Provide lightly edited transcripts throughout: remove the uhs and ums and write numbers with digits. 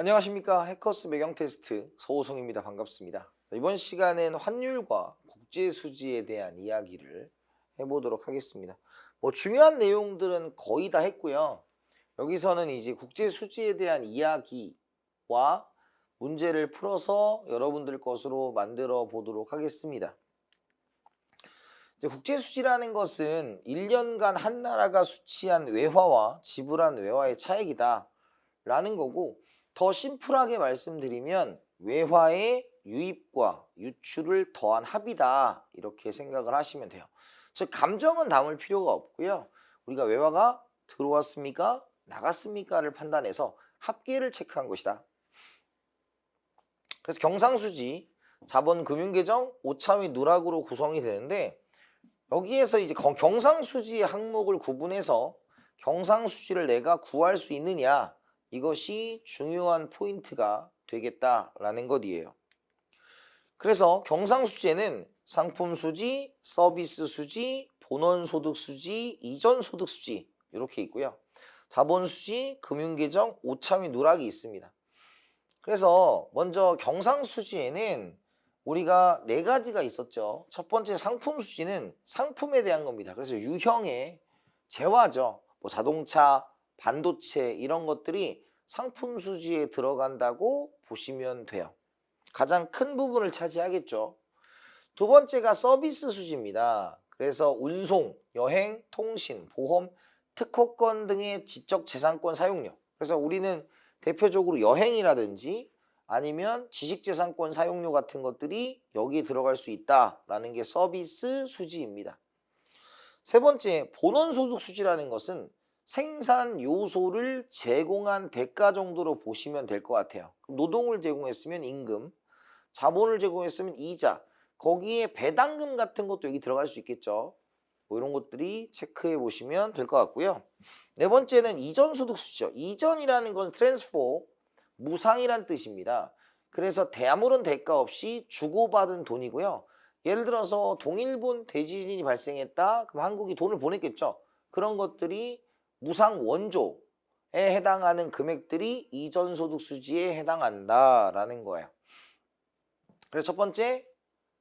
안녕하십니까. 해커스 매경 테스트 서호성입니다. 반갑습니다. 이번 시간은 환율과 국제수지에 대한 이야기를 해보도록 하겠습니다. 중요한 내용들은 거의 다 했고요. 여기서는 이제 국제수지에 대한 이야기와 문제를 풀어서 여러분들 것으로 만들어 보도록 하겠습니다. 이제 국제수지라는 것은 1년간 한 나라가 수취한 외화와 지불한 외화의 차액이다 라는 거고, 더 심플하게 말씀드리면 외화의 유입과 유출을 더한 합이다 이렇게 생각을 하시면 돼요. 즉 감정은 담을 필요가 없고요. 우리가 외화가 들어왔습니까? 나갔습니까를 판단해서 합계를 체크한 것이다. 그래서 경상수지, 자본금융계정, 오차미 누락으로 구성이 되는데, 여기에서 이제 경상수지의 항목을 구분해서 경상수지를 내가 구할 수 있느냐, 이것이 중요한 포인트가 되겠다라는 것이에요. 그래서 경상수지에는 상품수지, 서비스수지, 본원소득수지, 이전소득수지 이렇게 있고요. 자본수지, 금융계정, 오차미 누락이 있습니다. 그래서 먼저 경상수지에는 우리가 네 가지가 있었죠. 첫 번째 상품수지는 상품에 대한 겁니다. 그래서 유형의 재화죠. 자동차, 반도체 이런 것들이 상품 수지에 들어간다고 보시면 돼요. 가장 큰 부분을 차지하겠죠. 두 번째가 서비스 수지입니다. 그래서 운송, 여행, 통신, 보험, 특허권 등의 지적재산권 사용료. 그래서 우리는 대표적으로 여행이라든지 아니면 지식재산권 사용료 같은 것들이 여기에 들어갈 수 있다라는 게 서비스 수지입니다. 세 번째, 본원소득 수지라는 것은 생산 요소를 제공한 대가 정도로 보시면 될 것 같아요. 노동을 제공했으면 임금, 자본을 제공했으면 이자, 거기에 배당금 같은 것도 여기 들어갈 수 있겠죠. 이런 것들이 체크해 보시면 될 것 같고요. 네 번째는 이전소득 수지죠. 이전이라는 건 트랜스포, 무상이란 뜻입니다. 그래서 아무런 대가 없이 주고받은 돈이고요. 예를 들어서 동일본 대지진이 발생했다. 그럼 한국이 돈을 보냈겠죠. 그런 것들이 무상 원조에 해당하는 금액들이 이전소득 수지에 해당한다라는 거예요. 그래서 첫 번째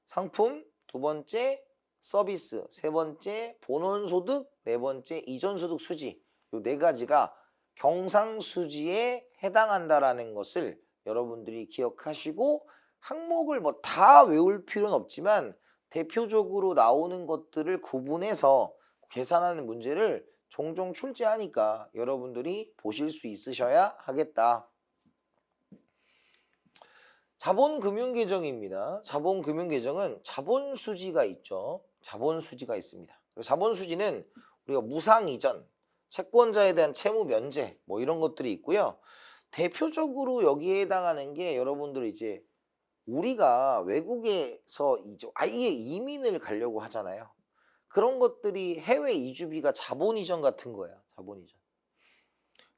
상품, 두 번째 서비스, 세 번째 본원소득, 네 번째 이전소득 수지, 이 네 가지가 경상수지에 해당한다라는 것을 여러분들이 기억하시고, 항목을 다 외울 필요는 없지만 대표적으로 나오는 것들을 구분해서 계산하는 문제를 종종 출제하니까 여러분들이 보실 수 있으셔야 하겠다. 자본금융계정입니다. 자본금융계정은 자본수지가 있죠. 자본수지가 있습니다. 자본수지는 우리가 무상이전, 채권자에 대한 채무 면제 이런 것들이 있고요. 대표적으로 여기에 해당하는 게 여러분들 이제 우리가 외국에서 이제 아예 이민을 가려고 하잖아요. 그런 것들이 해외 이주비가 자본이전 같은 거예요. 자본이전.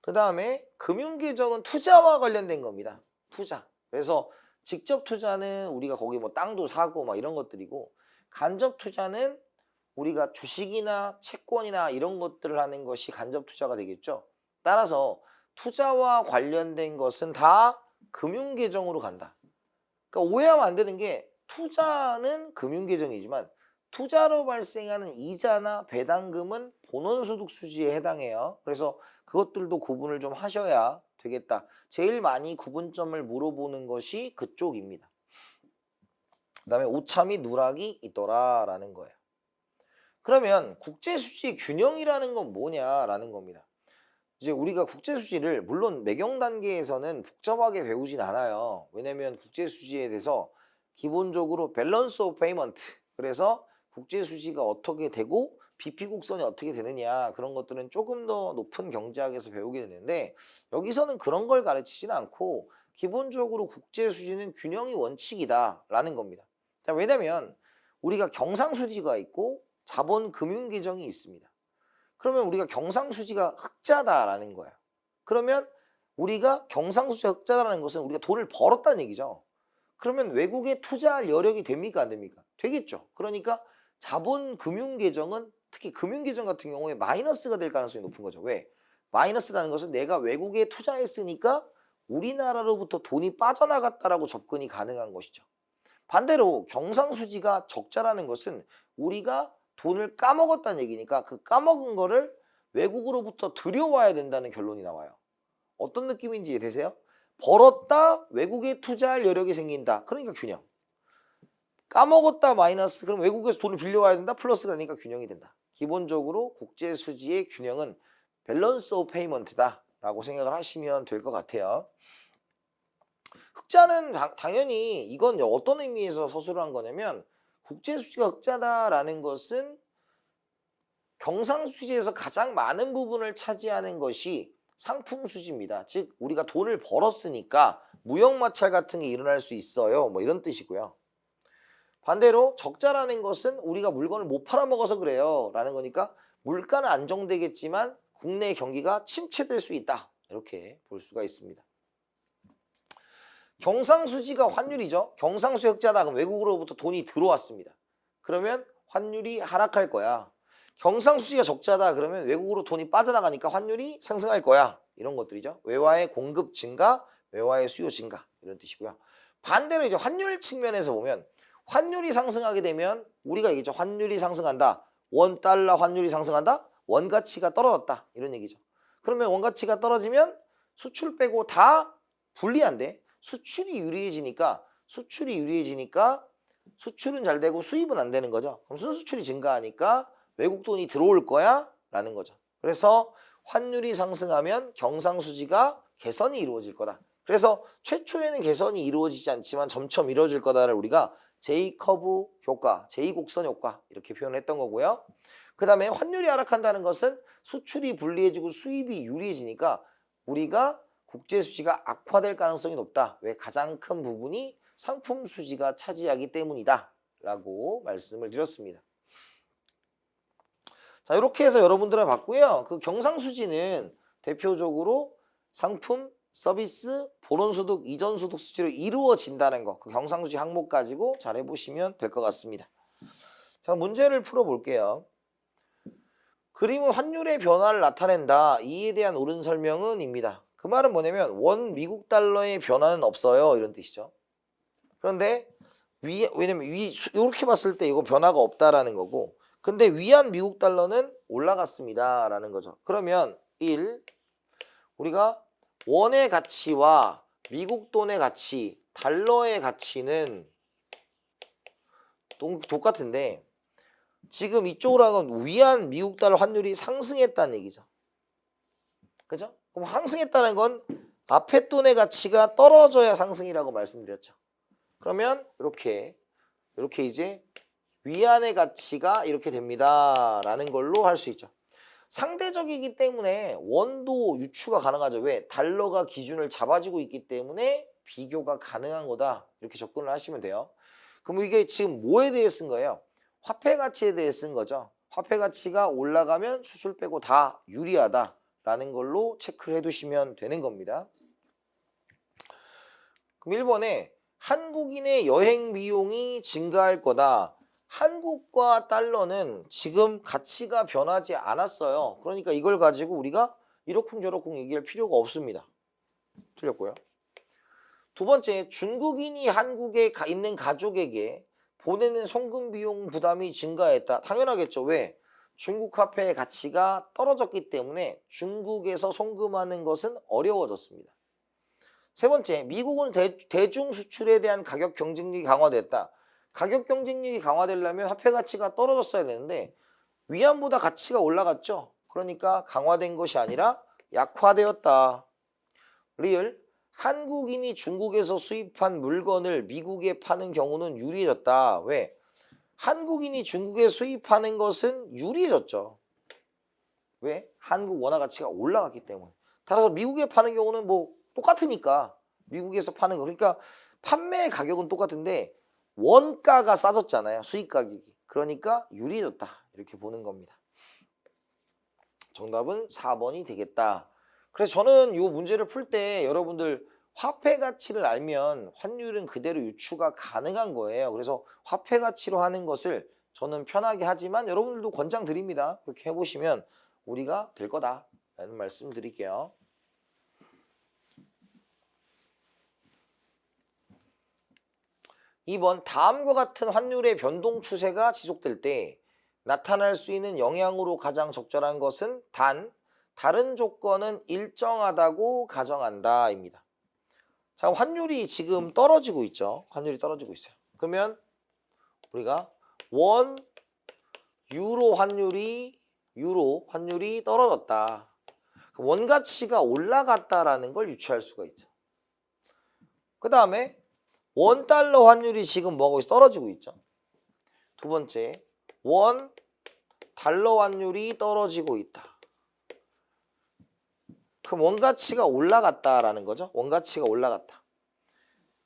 그 다음에 금융계정은 투자와 관련된 겁니다. 투자. 그래서 직접 투자는 우리가 거기 땅도 사고 이런 것들이고, 간접 투자는 우리가 주식이나 채권이나 이런 것들을 하는 것이 간접 투자가 되겠죠. 따라서 투자와 관련된 것은 다 금융계정으로 간다. 그러니까 오해하면 안 되는 게, 투자는 금융계정이지만 투자로 발생하는 이자나 배당금은 본원소득 수지에 해당해요. 그래서 그것들도 구분을 좀 하셔야 되겠다. 제일 많이 구분점을 물어보는 것이 그쪽입니다. 그 다음에 오차미 누락이 있더라라는 거예요. 그러면 국제수지 균형이라는 건 뭐냐라는 겁니다. 이제 우리가 국제수지를 물론 매경 단계에서는 복잡하게 배우진 않아요. 왜냐면 국제수지에 대해서 기본적으로 밸런스 오브 페이먼트, 그래서 국제수지가 어떻게 되고 비피곡선이 어떻게 되느냐, 그런 것들은 조금 더 높은 경제학에서 배우게 되는데, 여기서는 그런 걸 가르치지는 않고 기본적으로 국제수지는 균형이 원칙이다 라는 겁니다. 자, 왜냐면 우리가 경상수지가 있고 자본금융계정이 있습니다. 그러면 우리가 경상수지가 흑자다라는 거예요. 그러면 우리가 경상수지가 흑자다라는 것은 우리가 돈을 벌었다는 얘기죠. 그러면 외국에 투자할 여력이 됩니까, 안 됩니까? 되겠죠. 그러니까 자본금융계정은, 특히 금융계정 같은 경우에 마이너스가 될 가능성이 높은 거죠. 왜? 마이너스라는 것은 내가 외국에 투자했으니까 우리나라로부터 돈이 빠져나갔다라고 접근이 가능한 것이죠. 반대로 경상수지가 적자라는 것은 우리가 돈을 까먹었다는 얘기니까 그 까먹은 거를 외국으로부터 들여와야 된다는 결론이 나와요. 어떤 느낌인지 이해되세요? 벌었다 외국에 투자할 여력이 생긴다. 그러니까 균형. 까먹었다 마이너스 그럼 외국에서 돈을 빌려와야 된다. 플러스가 되니까 균형이 된다. 기본적으로 국제수지의 균형은 밸런스 오브 페이먼트다 라고 생각을 하시면 될 것 같아요. 흑자는 당연히 이건 어떤 의미에서 서술을 한 거냐면 국제수지가 흑자다라는 것은 경상수지에서 가장 많은 부분을 차지하는 것이 상품수지입니다. 즉 우리가 돈을 벌었으니까 무역마찰 같은 게 일어날 수 있어요. 뭐 이런 뜻이고요. 반대로 적자라는 것은 우리가 물건을 못 팔아먹어서 그래요 라는 거니까 물가는 안정되겠지만 국내 경기가 침체될 수 있다. 이렇게 볼 수가 있습니다. 경상수지가 환율이죠. 경상수지 흑자다. 그럼 외국으로부터 돈이 들어왔습니다. 그러면 환율이 하락할 거야. 경상수지가 적자다. 그러면 외국으로 돈이 빠져나가니까 환율이 상승할 거야. 이런 것들이죠. 외화의 공급 증가, 외화의 수요 증가 이런 뜻이고요. 반대로 이제 환율 측면에서 보면 환율이 상승하게 되면 우리가 얘기죠. 환율이 상승한다. 원 달러 환율이 상승한다. 원 가치가 떨어졌다. 이런 얘기죠. 그러면 원 가치가 떨어지면 수출 빼고 다 불리한데 수출이 유리해지니까 수출은 잘 되고 수입은 안 되는 거죠. 그럼 순수출이 증가하니까 외국 돈이 들어올 거야 라는 거죠. 그래서 환율이 상승하면 경상수지가 개선이 이루어질 거다. 그래서 최초에는 개선이 이루어지지 않지만 점점 이루어질 거다를 우리가 J커브 효과, J곡선 효과 이렇게 표현했던 거고요. 그 다음에 환율이 하락한다는 것은 수출이 불리해지고 수입이 유리해지니까 우리가 국제수지가 악화될 가능성이 높다. 왜? 가장 큰 부분이 상품수지가 차지하기 때문이다 라고 말씀을 드렸습니다. 자, 이렇게 해서 여러분들은 봤고요. 그 경상수지는 대표적으로 상품, 서비스, 본원소득, 이전소득 수지로 이루어진다는 거, 그 경상수지 항목 가지고 잘 해보시면 될 것 같습니다. 자, 문제를 풀어볼게요. 그림은 환율의 변화를 나타낸다. 이에 대한 옳은 설명은 입니다. 그 말은 뭐냐면 원 미국 달러의 변화는 없어요. 이런 뜻이죠. 그런데 왜냐면 이렇게 봤을 때 이거 변화가 없다라는 거고 근데 위안 미국 달러는 올라갔습니다. 라는 거죠. 그러면 1. 우리가 원의 가치와 미국 돈의 가치, 달러의 가치는 똑같은데 지금 이쪽으로 하면 위안 미국 달러 환율이 상승했다는 얘기죠. 그죠? 그럼 상승했다는 건 앞에 돈의 가치가 떨어져야 상승이라고 말씀드렸죠. 그러면 이렇게 이제 위안의 가치가 이렇게 됩니다. 라는 걸로 할 수 있죠. 상대적이기 때문에 원도 유추가 가능하죠. 왜? 달러가 기준을 잡아주고 있기 때문에 비교가 가능한 거다. 이렇게 접근을 하시면 돼요. 그럼 이게 지금 뭐에 대해 쓴 거예요? 화폐 가치에 대해 쓴 거죠. 화폐 가치가 올라가면 수출 빼고 다 유리하다라는 걸로 체크를 해두시면 되는 겁니다. 그럼 1번에 한국인의 여행 비용이 증가할 거다. 한국과 달러는 지금 가치가 변하지 않았어요. 그러니까 이걸 가지고 우리가 이러쿵저러쿵 얘기할 필요가 없습니다. 틀렸고요. 두 번째, 중국인이 한국에 있는 가족에게 보내는 송금 비용 부담이 증가했다. 당연하겠죠. 왜? 중국 화폐의 가치가 떨어졌기 때문에 중국에서 송금하는 것은 어려워졌습니다. 세 번째, 미국은 대중 수출에 대한 가격 경쟁력이 강화됐다. 가격 경쟁력이 강화되려면 화폐 가치가 떨어졌어야 되는데 위안보다 가치가 올라갔죠. 그러니까 강화된 것이 아니라 약화되었다. 리을, 한국인이 중국에서 수입한 물건을 미국에 파는 경우는 유리해졌다. 왜? 한국인이 중국에 수입하는 것은 유리해졌죠. 왜? 한국 원화 가치가 올라갔기 때문에. 따라서 미국에 파는 경우는 뭐 똑같으니까 미국에서 파는 거. 그러니까 판매 가격은 똑같은데 원가가 싸졌잖아요. 수입 가격이. 그러니까 유리해졌다. 이렇게 보는 겁니다. 정답은 4번이 되겠다. 그래서 저는 이 문제를 풀 때 여러분들 화폐 가치를 알면 환율은 그대로 유추가 가능한 거예요. 그래서 화폐 가치로 하는 것을 저는 편하게 하지만 여러분들도 권장드립니다. 그렇게 해보시면 우리가 될 거다 라는 말씀 드릴게요. 2번 다음과 같은 환율의 변동 추세가 지속될 때 나타날 수 있는 영향으로 가장 적절한 것은 다른 조건은 일정하다고 가정한다 입니다. 자, 환율이 지금 떨어지고 있죠. 환율이 떨어지고 있어요. 그러면 우리가 유로 환율이 떨어졌다. 원 가치가 올라갔다라는 걸 유추할 수가 있죠. 그 다음에 원 달러 환율이 지금 뭐하고 있어? 떨어지고 있죠. 두 번째, 원 달러 환율이 떨어지고 있다. 그럼 원 가치가 올라갔다라는 거죠. 원 가치가 올라갔다.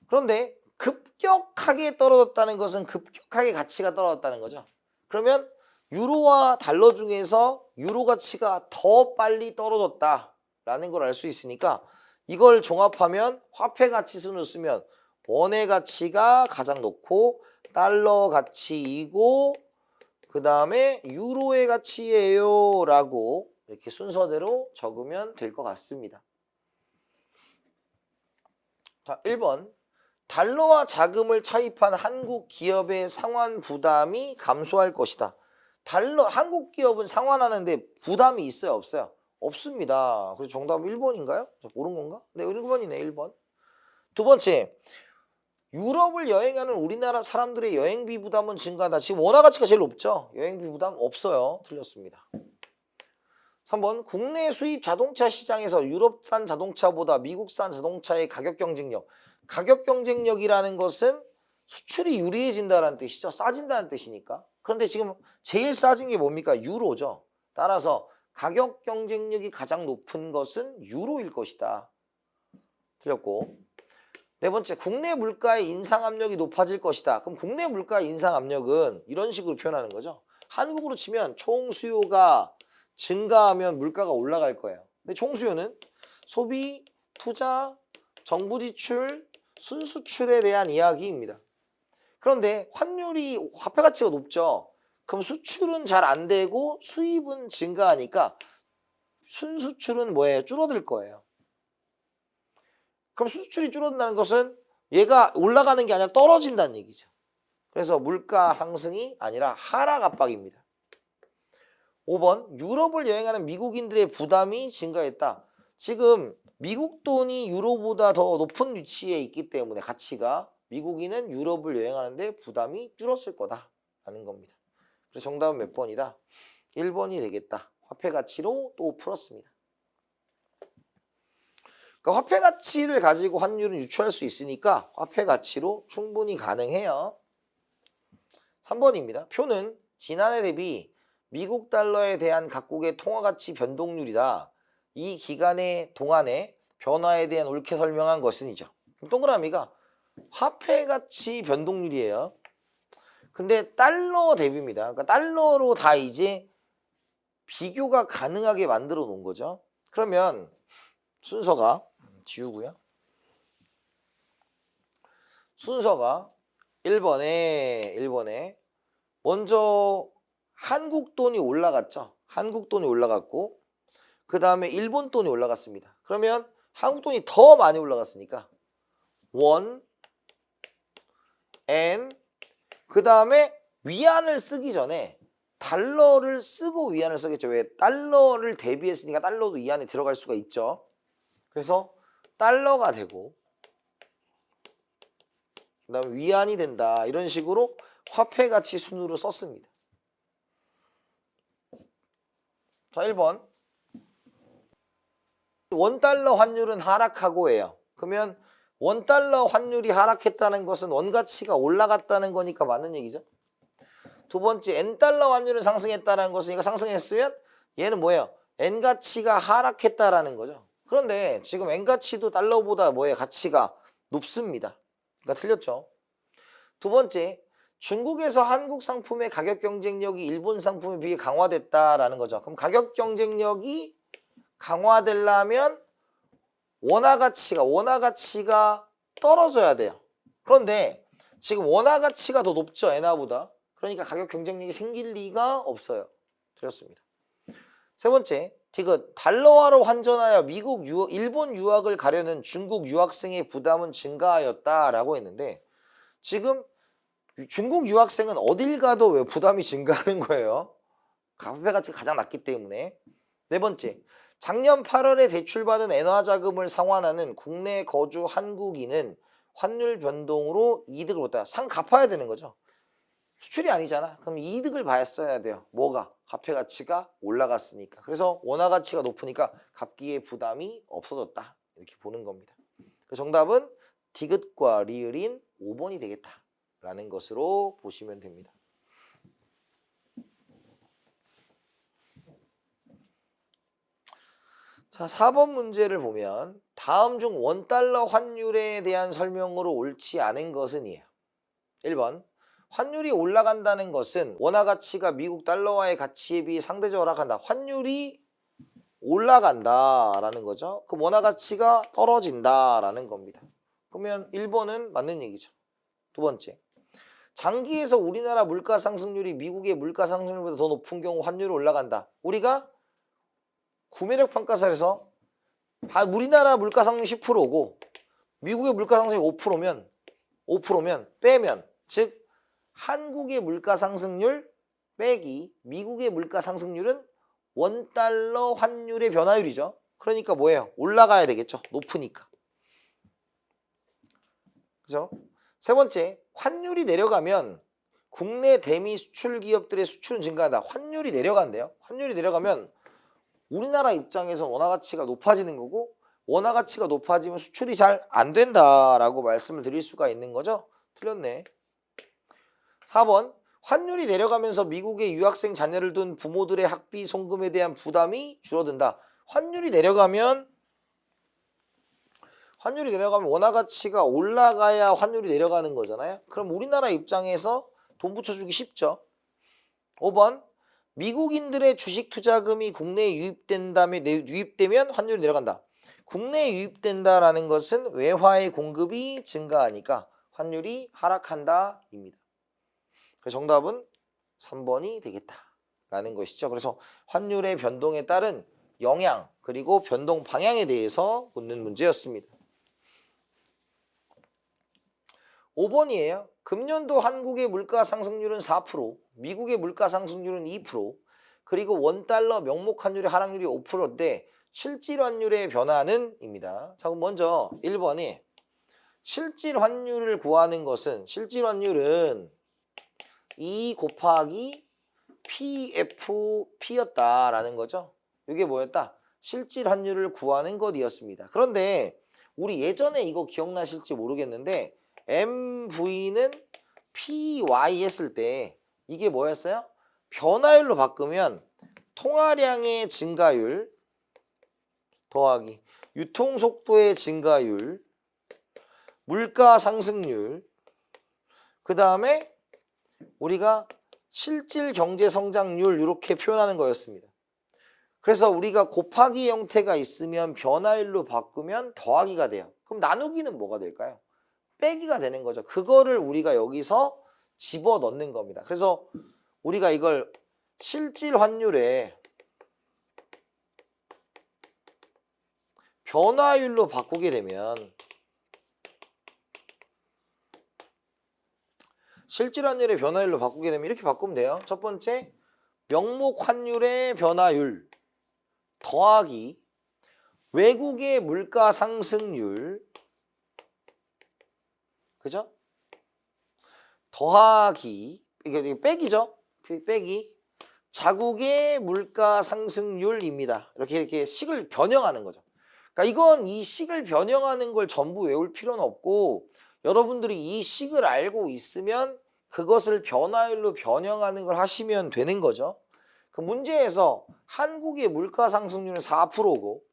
그런데 급격하게 떨어졌다는 것은 급격하게 가치가 떨어졌다는 거죠. 그러면 유로와 달러 중에서 유로 가치가 더 빨리 떨어졌다라는 걸 알 수 있으니까 이걸 종합하면 화폐 가치 순을 쓰면 원의 가치가 가장 높고 달러 가치이고 그 다음에 유로의 가치예요 라고 이렇게 순서대로 적으면 될 것 같습니다. 자, 1번 달러와 자금을 차입한 한국 기업의 상환 부담이 감소할 것이다. 한국 기업은 상환하는데 부담이 있어요? 없어요? 없습니다. 그래서 정답은 1번인가요? 모르는 건가? 네, 1번이네, 1번. 두 번째, 유럽을 여행하는 우리나라 사람들의 여행비 부담은 증가한다. 지금 원화 가치가 제일 높죠? 여행비 부담 없어요. 틀렸습니다. 3번, 국내 수입 자동차 시장에서 유럽산 자동차보다 미국산 자동차의 가격 경쟁력. 가격 경쟁력이라는 것은 수출이 유리해진다는 뜻이죠. 싸진다는 뜻이니까. 그런데 지금 제일 싸진 게 뭡니까? 유로죠. 따라서 가격 경쟁력이 가장 높은 것은 유로일 것이다. 틀렸고. 네 번째, 국내 물가의 인상 압력이 높아질 것이다. 그럼 국내 물가의 인상 압력은 이런 식으로 표현하는 거죠. 한국으로 치면 총 수요가 증가하면 물가가 올라갈 거예요. 근데 총 수요는 소비, 투자, 정부 지출, 순수출에 대한 이야기입니다. 그런데 화폐 가치가 높죠. 그럼 수출은 잘 안 되고 수입은 증가하니까 순수출은 뭐예요? 줄어들 거예요. 그럼 수출이 줄어든다는 것은 얘가 올라가는 게 아니라 떨어진다는 얘기죠. 그래서 물가 상승이 아니라 하락 압박입니다. 5번, 유럽을 여행하는 미국인들의 부담이 증가했다. 지금 미국 돈이 유로보다 더 높은 위치에 있기 때문에 가치가 미국인은 유럽을 여행하는데 부담이 줄었을 거다라는 겁니다. 그래서 정답은 몇 번이다? 1번이 되겠다. 화폐 가치로 또 풀었습니다. 그러니까 화폐 가치를 가지고 환율은 유추할 수 있으니까 화폐 가치로 충분히 가능해요. 3번입니다. 표는 지난해 대비 미국 달러에 대한 각국의 통화 가치 변동률이다. 이 기간의 동안의 변화에 대한 옳게 설명한 것은이죠. 동그라미가 화폐 가치 변동률이에요. 근데 달러 대비입니다. 그러니까 달러로 다 이제 비교가 가능하게 만들어 놓은 거죠. 그러면 순서가 지우고요. 순서가 1번에 먼저 한국 돈이 올라갔죠. 한국 돈이 올라갔고 그 다음에 일본 돈이 올라갔습니다. 그러면 한국 돈이 더 많이 올라갔으니까 원, 엔, 그 다음에 위안을 쓰기 전에 달러를 쓰고 위안을 쓰겠죠. 왜? 달러를 대비했으니까 달러도 이 안에 들어갈 수가 있죠. 그래서 달러가 되고 그 다음에 위안이 된다. 이런 식으로 화폐 가치 순으로 썼습니다. 자, 1번. 원달러 환율은 하락하고예요. 그러면 원달러 환율이 하락했다는 것은 원가치가 올라갔다는 거니까 맞는 얘기죠. 두 번째, N달러 환율은 상승했다는 것은 얘가 상승했으면 얘는 뭐예요? N가치가 하락했다라는 거죠. 그런데 지금 N가치도 달러보다 뭐예요? 가치가 높습니다. 그러니까 틀렸죠. 두 번째, 중국에서 한국 상품의 가격 경쟁력이 일본 상품에 비해 강화됐다라는 거죠. 그럼 가격 경쟁력이 강화되려면 원화 가치가 떨어져야 돼요. 그런데 지금 원화 가치가 더 높죠, 엔화보다. 그러니까 가격 경쟁력이 생길 리가 없어요. 틀렸습니다. 세 번째, 디귿. 달러화로 환전하여 일본 유학을 가려는 중국 유학생의 부담은 증가하였다라고 했는데 지금 중국 유학생은 어딜 가도 왜 부담이 증가하는 거예요? 화폐 가치가 가장 낮기 때문에. 네 번째, 작년 8월에 대출받은 엔화 자금을 상환하는 국내 거주 한국인은 환율 변동으로 이득을 못 상 갚아야 되는 거죠. 수출이 아니잖아. 그럼 이득을 봤어야 돼요. 뭐가? 화폐 가치가 올라갔으니까. 그래서 원화 가치가 높으니까 갚기에 부담이 없어졌다. 이렇게 보는 겁니다. 그 정답은 디귿과 리을인 5번이 되겠다라는 것으로 보시면 됩니다. 자, 4번 문제를 보면 다음 중 원달러 환율에 대한 설명으로 옳지 않은 것은 이에요. 1번, 환율이 올라간다는 것은 원화 가치가 미국 달러와의 가치에 비해 상대적으로 하락한다. 환율이 올라간다라는 거죠. 그럼 원화 가치가 떨어진다라는 겁니다. 그러면 1번은 맞는 얘기죠. 두 번째, 장기에서 우리나라 물가 상승률이 미국의 물가 상승률보다 더 높은 경우 환율이 올라간다. 우리가 구매력 평가서에서 우리나라 물가 상승률 10%고 미국의 물가 상승률이 5%면 빼면, 즉 한국의 물가 상승률 빼기 미국의 물가 상승률은 원달러 환율의 변화율이죠. 그러니까 뭐예요? 올라가야 되겠죠. 높으니까. 그죠? 세 번째, 환율이 내려가면 국내 대미 수출 기업들의 수출은 증가한다. 환율이 내려간대요. 환율이 내려가면 우리나라 입장에서 원화 가치가 높아지는 거고, 원화 가치가 높아지면 수출이 잘 안 된다라고 말씀을 드릴 수가 있는 거죠. 틀렸네. 4번, 환율이 내려가면서 미국의 유학생 자녀를 둔 부모들의 학비 송금에 대한 부담이 줄어든다. 환율이 내려가면 원화 가치가 올라가야 환율이 내려가는 거잖아요. 그럼 우리나라 입장에서 돈 붙여주기 쉽죠. 5번, 미국인들의 주식 투자금이 국내에 유입되면 환율이 내려간다. 국내에 유입된다라는 것은 외화의 공급이 증가하니까 환율이 하락한다입니다. 그래서 정답은 3번이 되겠다라는 것이죠. 그래서 환율의 변동에 따른 영향 그리고 변동 방향에 대해서 묻는 문제였습니다. 5번이에요. 금년도 한국의 물가 상승률은 4%, 미국의 물가 상승률은 2%, 그리고 원달러 명목 환율의 하락률이 5%인데 실질 환율의 변화는 입니다. 자, 그럼 먼저 1번이 실질 환율을 구하는 것은, 실질 환율은 E 곱하기 PFP였다라는 거죠. 이게 뭐였다? 실질 환율을 구하는 것이었습니다. 그런데 우리 예전에 이거 기억나실지 모르겠는데 MV는 PY 했을 때 이게 뭐였어요? 변화율로 바꾸면 통화량의 증가율 더하기 유통속도의 증가율, 물가 상승률, 그 다음에 우리가 실질 경제 성장률 이렇게 표현하는 거였습니다. 그래서 우리가 곱하기 형태가 있으면 변화율로 바꾸면 더하기가 돼요. 그럼 나누기는 뭐가 될까요? 빼기가 되는 거죠. 그거를 우리가 여기서 집어넣는 겁니다. 그래서 우리가 이걸 실질 환율에 변화율로 바꾸게 되면, 실질 환율의 변화율로 바꾸게 되면 이렇게 바꾸면 돼요. 첫 번째, 명목 환율의 변화율 더하기 외국의 물가 상승률, 그죠? 더하기, 이게 빼기죠? 빼기 자국의 물가 상승률입니다. 이렇게 식을 변형하는 거죠. 그러니까 이건 이 식을 변형하는 걸 전부 외울 필요는 없고, 여러분들이 이 식을 알고 있으면 그것을 변화율로 변형하는 걸 하시면 되는 거죠. 그 문제에서 한국의 물가 상승률은 4%고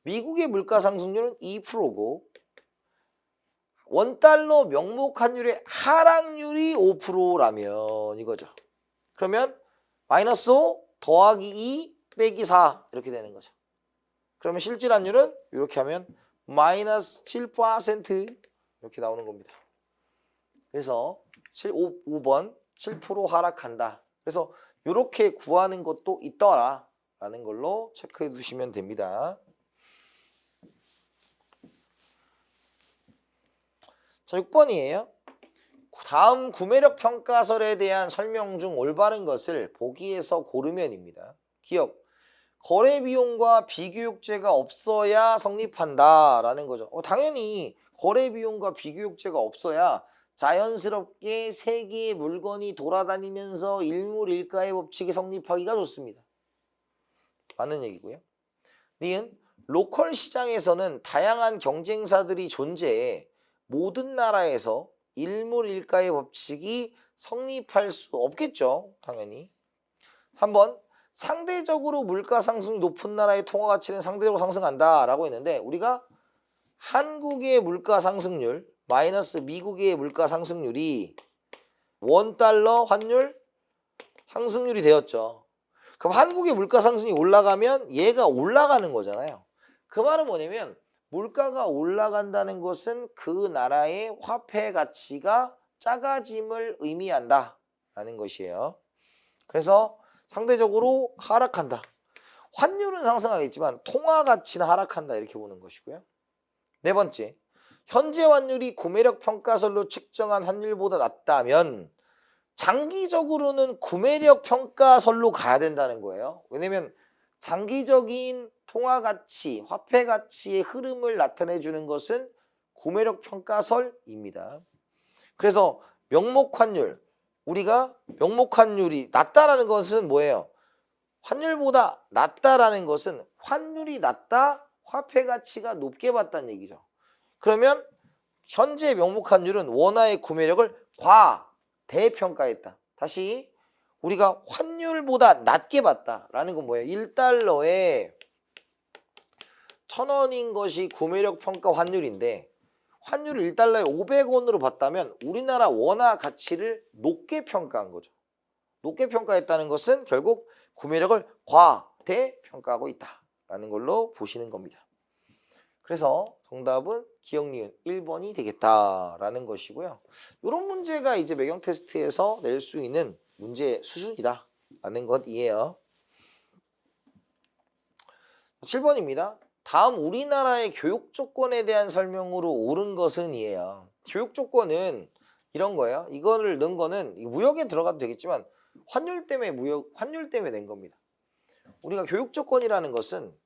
미국의 물가 상승률은 2%고 원달러 명목 환율의 하락률이 5%라면 이거죠. 그러면 마이너스 5 더하기 2 빼기 4 이렇게 되는 거죠. 그러면 실질 환율은 이렇게 하면 마이너스 7% 이렇게 나오는 겁니다. 그래서 5번 7% 하락한다. 그래서 이렇게 구하는 것도 있더라라는 걸로 체크해 두시면 됩니다. 자, 6번이에요. 다음 구매력 평가설에 대한 설명 중 올바른 것을 보기에서 고르면입니다. 기억. 거래 비용과 비교육제가 없어야 성립한다라는 거죠. 당연히 거래 비용과 비교육제가 없어야 자연스럽게 세계의 물건이 돌아다니면서 일물일가의 법칙이 성립하기가 좋습니다. 맞는 얘기고요. 니은 로컬 시장에서는 다양한 경쟁사들이 존재해 모든 나라에서 일물일가의 법칙이 성립할 수 없겠죠. 당연히. 3번 상대적으로 물가 상승이 높은 나라의 통화 가치는 상대적으로 상승한다 라고 했는데 우리가 한국의 물가 상승률 마이너스 미국의 물가 상승률이 원달러 환율 상승률이 되었죠. 그럼 한국의 물가 상승이 올라가면 얘가 올라가는 거잖아요. 그 말은 뭐냐면 물가가 올라간다는 것은 그 나라의 화폐 가치가 작아짐을 의미한다 라는 것이에요. 그래서 상대적으로 하락한다. 환율은 상승하겠지만 통화 가치는 하락한다 이렇게 보는 것이고요. 네 번째, 현재 환율이 구매력 평가설로 측정한 환율보다 낮다면 장기적으로는 구매력 평가설로 가야 된다는 거예요. 왜냐면 장기적인 통화 가치, 화폐 가치의 흐름을 나타내 주는 것은 구매력 평가설입니다. 그래서 명목 환율, 우리가 명목 환율이 낮다라는 것은 뭐예요? 환율보다 낮다라는 것은 환율이 낮다, 화폐 가치가 높게 봤다는 얘기죠. 그러면 현재 명목 환율은 원화의 구매력을 과대평가했다. 다시 우리가 환율보다 낮게 봤다라는 건 뭐예요? 1달러에 1,000원인 것이 구매력 평가 환율인데 환율을 1달러에 500원으로 봤다면 우리나라 원화 가치를 높게 평가한 거죠. 높게 평가했다는 것은 결국 구매력을 과대평가하고 있다라는 걸로 보시는 겁니다. 그래서 정답은 기억 니은 1번이 되겠다라는 것이고요. 이런 문제가 이제 매경 테스트에서 낼 수 있는 문제 수준이다라는 것이에요. 7번입니다. 다음 우리나라의 교육 조건에 대한 설명으로 옳은 것은 이에요. 교육 조건은 이런 거예요. 이거를 넣은 거는 무역에 들어가도 되겠지만 환율 때문에 낸 겁니다. 우리가 교육 조건이라는 것은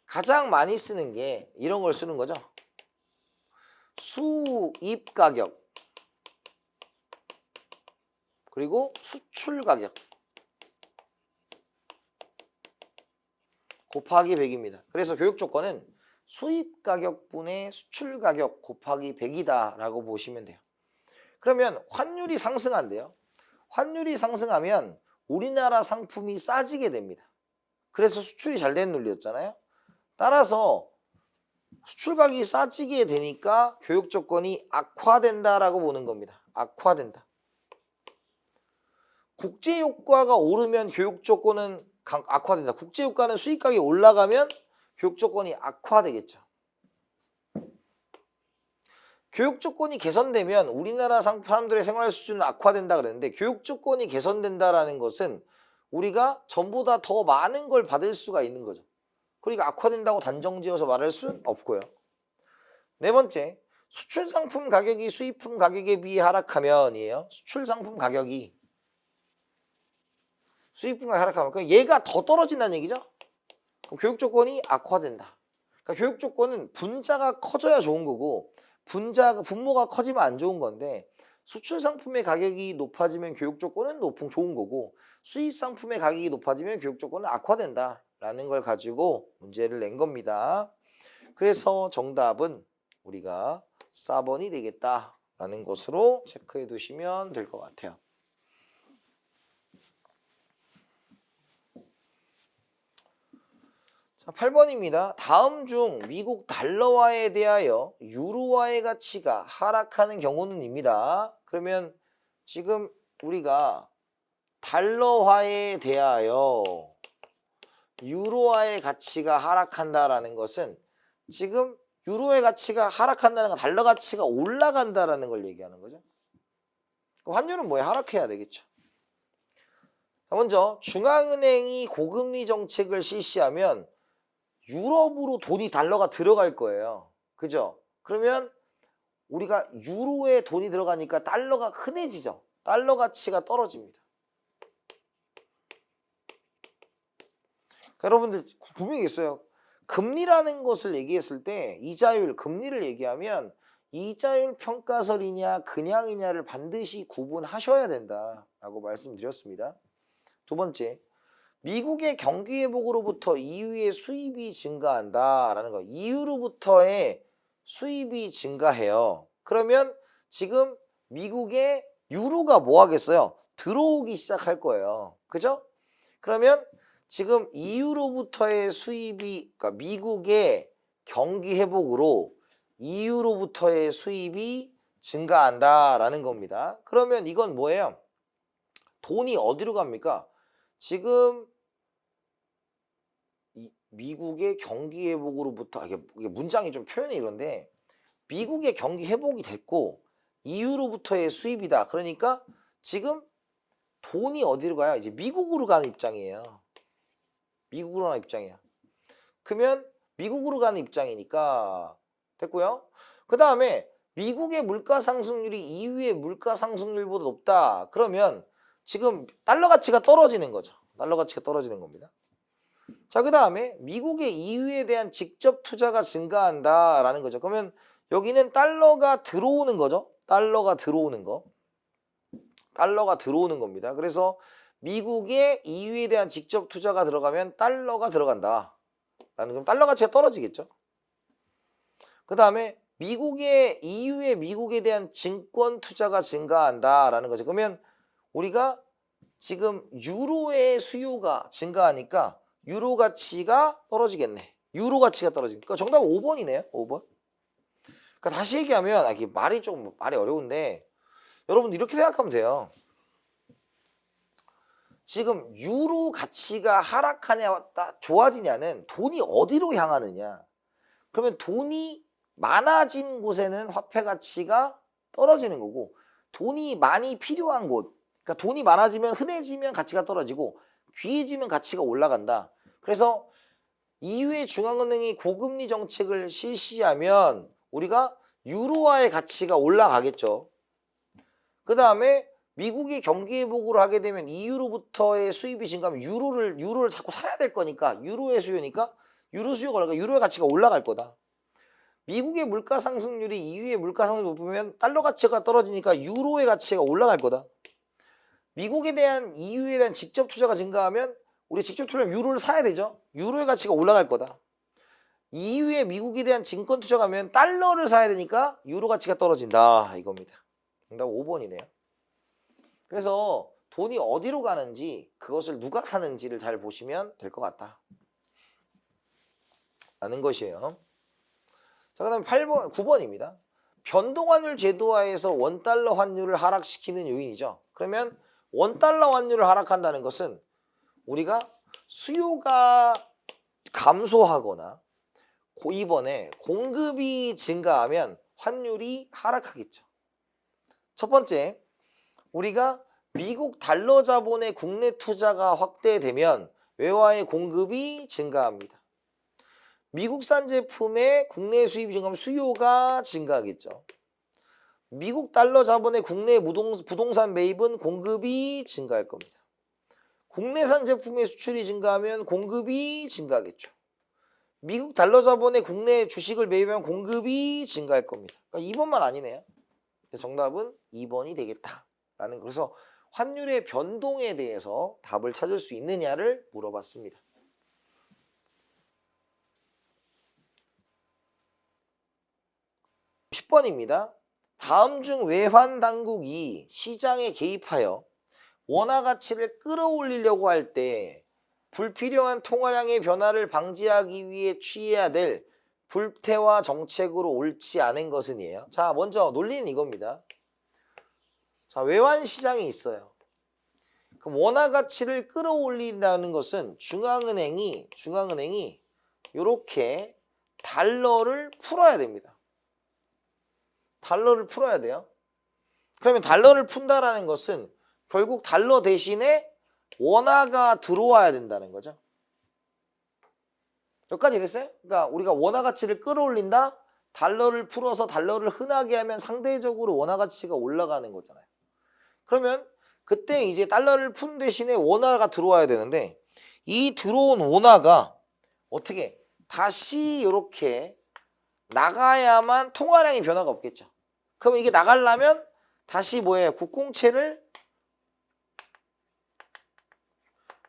가장 많이 쓰는 게 이런 걸 쓰는 거죠. 수입 가격 그리고 수출 가격 곱하기 100입니다. 그래서 교육 조건은 수입 가격분의 수출 가격 곱하기 100이다 라고 보시면 돼요. 그러면 환율이 상승한대요. 환율이 상승하면 우리나라 상품이 싸지게 됩니다. 그래서 수출이 잘 되는 논리였잖아요. 따라서 수출 가격이 싸지게 되니까 교육 조건이 악화된다라고 보는 겁니다. 악화된다. 국제 효과가 오르면 교육 조건은 악화된다. 국제 효과는 수익 가격이 올라가면 교육 조건이 악화되겠죠. 교육 조건이 개선되면 우리나라 사람들의 생활 수준은 악화된다 그랬는데 교육 조건이 개선된다라는 것은 우리가 전보다 더 많은 걸 받을 수가 있는 거죠. 그러니까 악화된다고 단정지어서 말할 수는 없고요. 네 번째, 수출 상품 가격이 수입품 가격에 비해 하락하면이에요. 수출 상품 가격이 수입품 가격이 하락하면 그러니까 얘가 더 떨어진다는 얘기죠. 그럼 교육 조건이 악화된다. 그러니까 교육 조건은 분자가 커져야 좋은 거고 분모가 커지면 안 좋은 건데 수출 상품의 가격이 높아지면 교육 조건은 좋은 거고 수입 상품의 가격이 높아지면 교육 조건은 악화된다라는 걸 가지고 문제를 낸 겁니다. 그래서 정답은 우리가 4번이 되겠다라는 것으로 체크해 두시면 될 것 같아요. 자, 8번입니다. 다음 중 미국 달러화에 대하여 유로화의 가치가 하락하는 경우는입니다. 그러면 지금 우리가 달러화에 대하여 유로화의 가치가 하락한다라는 것은 지금 유로의 가치가 하락한다는 건 달러 가치가 올라간다라는 걸 얘기하는 거죠. 환율은 뭐에 하락해야 되겠죠. 먼저 중앙은행이 고금리 정책을 실시하면 유럽으로 달러가 들어갈 거예요. 그죠? 그러면 우리가 유로에 돈이 들어가니까 달러가 흔해지죠. 달러 가치가 떨어집니다. 그러니까 여러분들 분명히 있어요. 금리라는 것을 얘기했을 때 이자율, 금리를 얘기하면 이자율 평가설이냐 그냥이냐를 반드시 구분하셔야 된다라고 말씀드렸습니다. 두 번째, 미국의 경기 회복으로부터 이후에 수입이 증가한다라는 거. 이후로부터의 수입이 증가해요. 그러면 지금 미국의 유로가 뭐 하겠어요? 들어오기 시작할 거예요. 그죠? 그러면 지금 이후로부터의 수입이, 그러니까 미국의 경기 회복으로 이후로부터의 수입이 증가한다라는 겁니다. 그러면 이건 뭐예요? 돈이 어디로 갑니까? 지금 미국의 경기 회복으로부터, 이게 문장이 좀 표현이 이런데, 미국의 경기 회복이 됐고 이후로부터의 수입이다. 그러니까 지금 돈이 어디로 가요? 이제 미국으로 가는 입장이에요. 미국으로 가는 입장이야. 그러면 미국으로 가는 입장이니까 됐고요. 그 다음에 미국의 물가 상승률이 이후의 물가 상승률보다 높다. 그러면 지금 달러 가치가 떨어지는 거죠. 달러 가치가 떨어지는 겁니다. 자, 그 다음에 미국의 이유에 대한 직접 투자가 증가한다라는 거죠. 그러면 여기는 달러가 들어오는 거죠. 달러가 들어오는 거. 달러가 들어오는 겁니다. 그래서 미국의 이유에 대한 직접 투자가 들어가면 달러가 들어간다. 라는 건 달러 가치가 떨어지겠죠. 그 다음에 미국의 이유에 미국에 대한 증권 투자가 증가한다라는 거죠. 그러면 우리가 지금 유로의 수요가 증가하니까 유로 가치가 떨어지겠네. 유로 가치가 떨어지니까 정답은 5번이네요. 5번. 그러니까 다시 얘기하면 이게 말이 어려운데 여러분들 이렇게 생각하면 돼요. 지금 유로 가치가 하락하냐 좋아지냐는 돈이 어디로 향하느냐. 그러면 돈이 많아진 곳에는 화폐 가치가 떨어지는 거고 돈이 많이 필요한 곳, 그러니까 돈이 많아지면 흔해지면 가치가 떨어지고 귀해지면 가치가 올라간다. 그래서 이후에 중앙은행이 고금리 정책을 실시하면 우리가 유로화의 가치가 올라가겠죠. 그 다음에 미국이 경기 회복을 하게 되면 이유로부터의 수입이 증가하면 유로를 자꾸 사야 될 거니까 유로의 수요니까 유로 수요가 올라가 유로의 가치가 올라갈 거다. 미국의 물가 상승률이 이후의 물가 상승률이 높으면 달러 가치가 떨어지니까 유로의 가치가 올라갈 거다. 미국에 대한 이유에 대한 직접 투자가 증가하면 우리 직접 투자하면 유로를 사야 되죠. 유로의 가치가 올라갈 거다. 이후에 미국에 대한 증권 투자가 하면 달러를 사야 되니까 유로 가치가 떨어진다. 이겁니다. 정답 5번이네요. 그래서 돈이 어디로 가는지 그것을 누가 사는지를 잘 보시면 될 것 같다. 라는 것이에요. 자, 그 다음에 9번입니다. 변동환율 제도화에서 원달러 환율을 하락시키는 요인이죠. 그러면 원달러 환율을 하락한다는 것은 우리가 수요가 감소하거나 이번에 공급이 증가하면 환율이 하락하겠죠. 첫 번째, 우리가 미국 달러 자본의 국내 투자가 확대되면 외화의 공급이 증가합니다. 미국산 제품의 국내 수입이 증가하면 수요가 증가하겠죠. 미국 달러 자본의 국내 부동산 매입은 공급이 증가할 겁니다. 국내산 제품의 수출이 증가하면 공급이 증가하겠죠. 미국 달러 자본의 국내 주식을 매입하면 공급이 증가할 겁니다. 그러니까 2번만 아니네요. 정답은 2번이 되겠다라는 거. 그래서 환율의 변동에 대해서 답을 찾을 수 있느냐를 물어봤습니다. 10번입니다. 다음 중 외환 당국이 시장에 개입하여 원화 가치를 끌어올리려고 할 때 불필요한 통화량의 변화를 방지하기 위해 취해야 될 불태화 정책으로 옳지 않은 것은이에요. 자, 먼저 논리는 이겁니다. 자, 외환 시장이 있어요. 그럼 원화 가치를 끌어올린다는 것은 중앙은행이 이렇게 달러를 풀어야 됩니다. 달러를 풀어야 돼요. 그러면 달러를 푼다라는 것은 결국 달러 대신에 원화가 들어와야 된다는 거죠. 여기까지 됐어요? 그러니까 우리가 원화 가치를 끌어올린다? 달러를 풀어서 달러를 흔하게 하면 상대적으로 원화 가치가 올라가는 거잖아요. 그러면 그때 이제 달러를 푼 대신에 원화가 들어와야 되는데 이 들어온 원화가 어떻게 다시 이렇게 나가야만 통화량의 변화가 없겠죠. 그럼 이게 나가려면 다시 뭐예요? 국공채를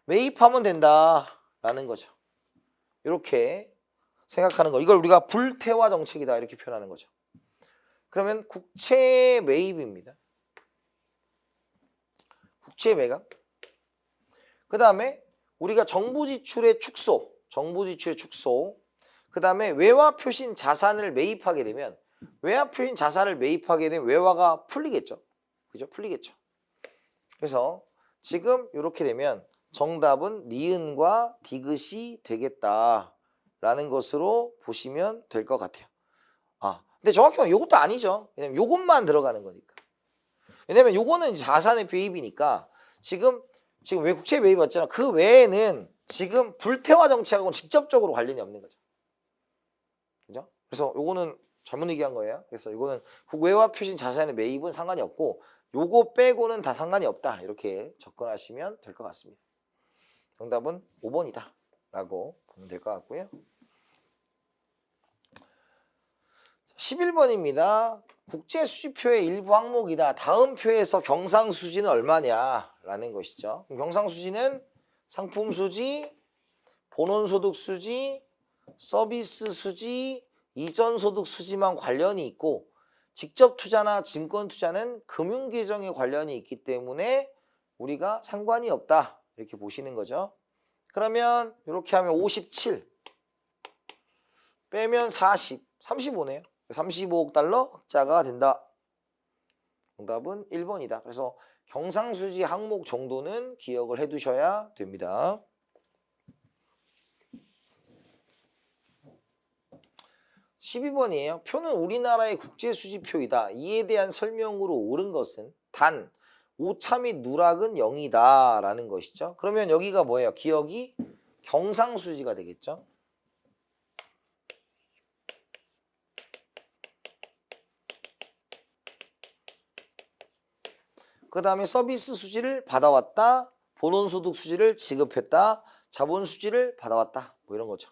매입하면 된다라는 거죠. 이렇게 생각하는 거. 이걸 우리가 불태화 정책이다 이렇게 표현하는 거죠. 그러면 국채 매입입니다. 국채 매각. 그 다음에 우리가 정부 지출의 축소. 그 다음에 외화 표신 자산을 매입하게 되면 외화 표신 자산을 매입하게 되면 외화가 풀리겠죠. 그죠? 풀리겠죠. 그래서 지금 이렇게 되면 정답은 니은과 디귿이 되겠다라는 것으로 보시면 될 것 같아요. 근데 정확히 말하면 이것도 아니죠. 왜냐면 이것만 들어가는 거니까. 왜냐면 요거는 이제 자산의 매입이니까 지금 왜 국채 매입 왔잖아. 그 외에는 지금 불태화 정책하고는 직접적으로 관련이 없는 거죠. 그죠? 그래서 요거는 잘못 얘기한 거예요. 그래서 이거는 외화 표신 자산의 매입은 상관이 없고 요거 빼고는 다 상관이 없다. 이렇게 접근하시면 될 것 같습니다. 정답은 5번이다 라고 보면 될 것 같고요. 11번입니다. 국제수지표의 일부 항목이다. 다음 표에서 경상수지는 얼마냐라는 것이죠. 경상수지는 상품수지, 본원소득수지, 서비스수지, 이전소득수지만 관련이 있고 직접 투자나 증권 투자는 금융계정에 관련이 있기 때문에 우리가 상관이 없다. 이렇게 보시는 거죠. 그러면 이렇게 하면 57 빼면 40, 35네요. 35억 달러 흑자가 된다. 정답은 1번이다. 그래서 경상수지 항목 정도는 기억을 해두셔야 됩니다. 12번이에요. 표는 우리나라의 국제수지표이다. 이에 대한 설명으로 옳은 것은 단 오차 및 누락은 0이다 라는 것이죠. 그러면 여기가 뭐예요? 기억이 경상수지가 되겠죠. 그 다음에 서비스 수지를 받아왔다. 본원소득 수지를 지급했다. 자본 수지를 받아왔다. 뭐 이런 거죠.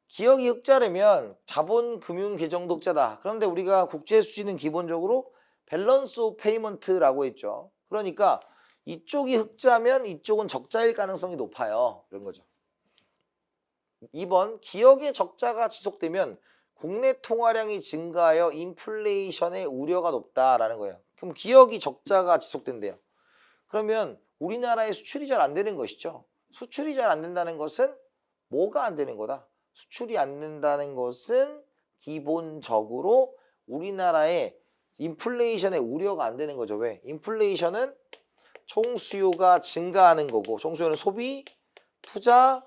기억이 흑자라면 자본금융계정도 흑자다. 그런데 우리가 국제수지는 기본적으로 밸런스 오브 페이먼트라고 했죠. 그러니까 이쪽이 흑자면 이쪽은 적자일 가능성이 높아요. 이런 거죠. 2번 기억의 적자가 지속되면 국내 통화량이 증가하여 인플레이션의 우려가 높다라는 거예요. 그럼 기억이 적자가 지속된대요. 그러면 우리나라의 수출이 잘 안 되는 것이죠. 수출이 잘 안 된다는 것은 뭐가 안 되는 거다? 수출이 안 된다는 것은 기본적으로 우리나라의 인플레이션의 우려가 안 되는 거죠. 왜? 인플레이션은 총수요가 증가하는 거고 총수요는 소비, 투자,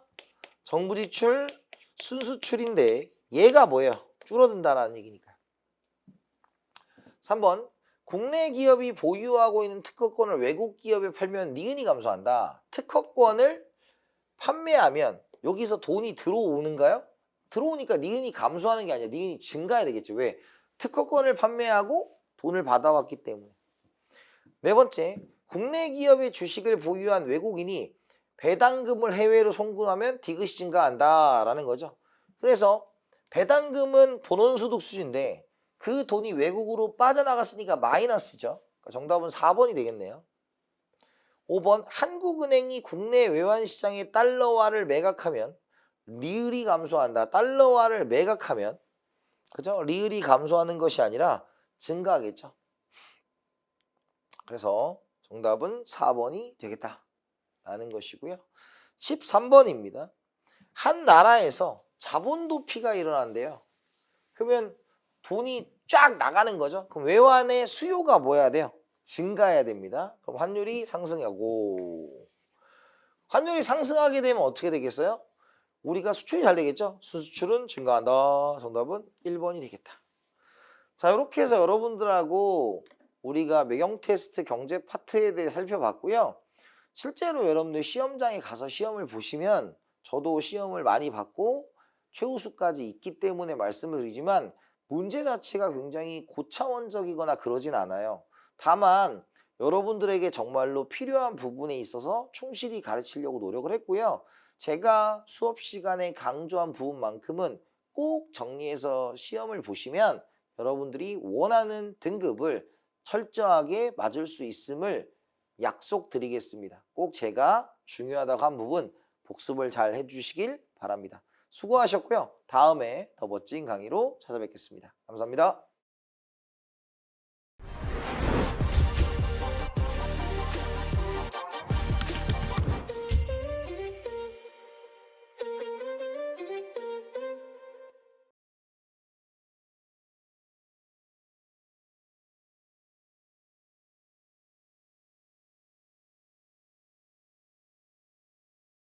정부 지출, 순수출인데 얘가 뭐예요? 줄어든다라는 얘기니까요. 3번 국내 기업이 보유하고 있는 특허권을 외국 기업에 팔면 니은이 감소한다. 특허권을 판매하면 여기서 돈이 들어오는가요? 들어오니까 니은이 감소하는 게 아니라 니은이 증가해야 되겠죠. 왜? 특허권을 판매하고 돈을 받아왔기 때문에. 4번째, 국내 기업의 주식을 보유한 외국인이 배당금을 해외로 송금하면 디귿이 증가한다라는 거죠. 그래서 배당금은 본원소득 수준인데 그 돈이 외국으로 빠져나갔으니까 마이너스죠. 그러니까 정답은 4번이 되겠네요. 5번, 한국은행이 국내 외환시장의 달러화를 매각하면 리을이 감소한다. 달러화를 매각하면 그죠? 리을이 감소하는 것이 아니라 증가하겠죠. 그래서 정답은 4번이 되겠다라는 것이고요. 13번입니다. 한 나라에서 자본 도피가 일어난대요. 그러면 돈이 쫙 나가는 거죠. 그럼 외환의 수요가 뭐여야 돼요? 증가해야 됩니다. 그럼 환율이 상승하고 환율이 상승하게 되면 어떻게 되겠어요? 우리가 수출이 잘 되겠죠? 수출은 증가한다. 정답은 1번이 되겠다. 자, 이렇게 해서 여러분들하고 우리가 매경 테스트 경제 파트에 대해 살펴봤고요. 실제로 여러분들 시험장에 가서 시험을 보시면 저도 시험을 많이 봤고 최우수까지 있기 때문에 말씀을 드리지만 문제 자체가 굉장히 고차원적이거나 그러진 않아요. 다만 여러분들에게 정말로 필요한 부분에 있어서 충실히 가르치려고 노력을 했고요. 제가 수업 시간에 강조한 부분만큼은 꼭 정리해서 시험을 보시면 여러분들이 원하는 등급을 철저하게 맞을 수 있음을 약속드리겠습니다. 꼭 제가 중요하다고 한 부분 복습을 잘 해주시길 바랍니다. 수고하셨고요. 다음에 더 멋진 강의로 찾아뵙겠습니다. 감사합니다.